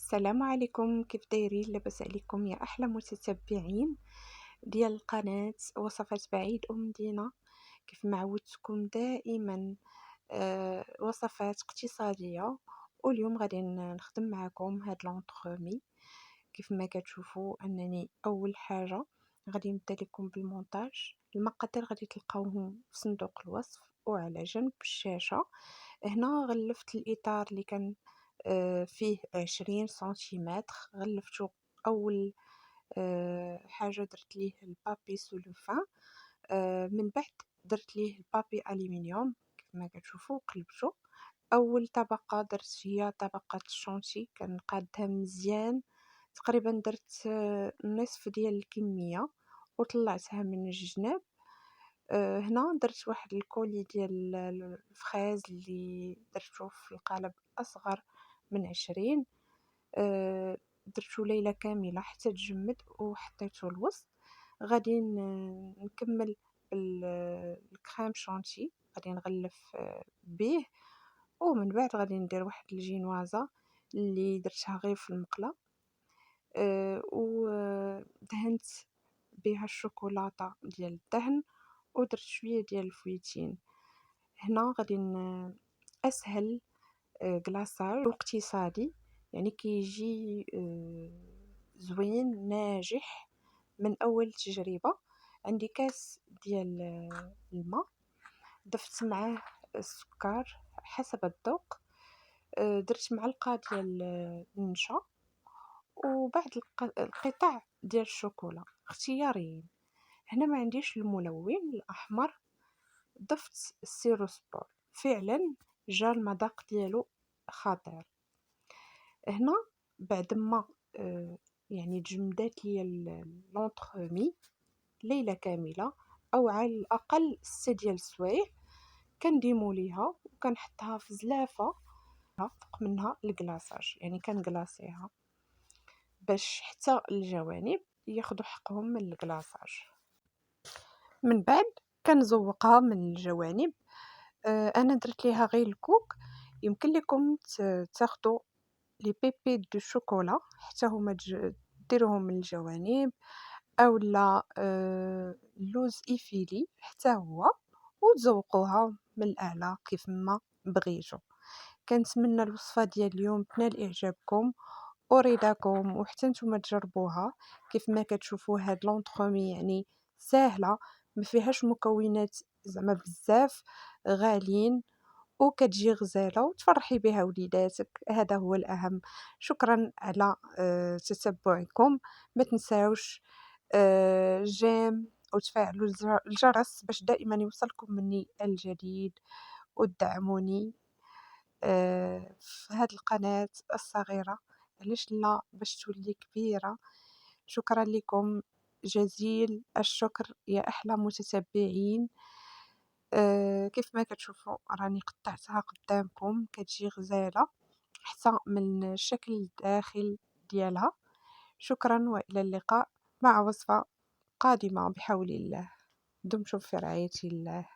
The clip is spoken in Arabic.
السلام عليكم، كيف دايرين؟ لاباس عليكم يا احلى متتبعين ديال القناة وصفات بعيد مدينة. كيف ما عودتكم دائما وصفات اقتصادية. واليوم غادي نخدم معكم هاد لونطغومي. كيف ما كتشوفوا انني اول حاجة غادي نبدا لكم بالمونتاج. المقادير غادي تلقاوهم في صندوق الوصف وعلى جنب الشاشة. هنا غلفت الاطار اللي كان فيه 20 سنتيمتر. غلفتو أول حاجة درت ليه البابي سولوفان. من بعد درت ليه البابي ألمنيوم كيف ما كتشوفوا قلبتو. أول طبقة درت هي طبقة الشونتي كنقادها مزيان، تقريبا درت نصف ديال الكمية وطلعتها من الجناب. هنا درت واحد الكولي ديال الفخاز اللي درتو في القالب أصغر من 20. درتو ليلة كاملة حتى تجمد وحطيتو الوسط. غادي نكمل الكريم شانتي غادي نغلف بيه، ومن بعد غادي ندير واحد الجينوازة اللي درتها غير في المقلة. ودهنت بها الشوكولاتة ديال الدهن ودرت شوية ديال الفويتين. هنا غادي اسهل كلاصاج واقتصادي، يعني كيجي زوين ناجح من اول تجربة. عندي كاس ديال الماء، ضفت معاه السكر حسب الذوق. درت معلقة ديال النشا وبعض القطع ديال الشوكولا اختياريين. هنا ما عنديش الملون الاحمر، ضفت السيروسبور، فعلا جا المذاق ديالو خطير. هنا بعد ما يعني تجمدات ليا لونطغومي ليلة كاملة او على الاقل 6 ديال السوايع، كنديمو ليها وكنحطها في زلافة فوق منها الكلاصاج، يعني كنكلاصيها باش حتى الجوانب ياخدوا حقهم من الكلاصاج. من بعد كنزوقها من الجوانب. انا درت ليها غير الكوك. يمكن لكم تاخدوا لي بيبي دو شوكولا حتى هما ديروهم من الجوانب، او لا اللوز ايفيلي حتى هو، وتزوقوها من الاعلى كيف ما بغيتو. كنتمنى الوصفه ديال اليوم تنال اعجابكم ورضاكم، وحتى نتوما تجربوها. كيف ما كتشوفوا هاد لونطغومي يعني ساهله، ما فيهاش مكونات زعما بزاف غاليين، وكتجي غزاله وتفرحي بها وليداتك، هذا هو الاهم. شكرا على تتبعكم. ما تنساوش جيم وتفعلوا الجرس باش دائما يوصلكم مني الجديد، وتدعموني في هذه القناة الصغيرة، علاش لا باش تولي كبيرة. شكرا لكم جزيل الشكر يا أحلى متتبعين. كيف ما كتشوفوا راني قطعتها قدامكم، كتجي غزالة حتى من الشكل الداخل ديالها. شكرا وإلى اللقاء مع وصفة قادمة بحول الله. دمتم في رعاية الله.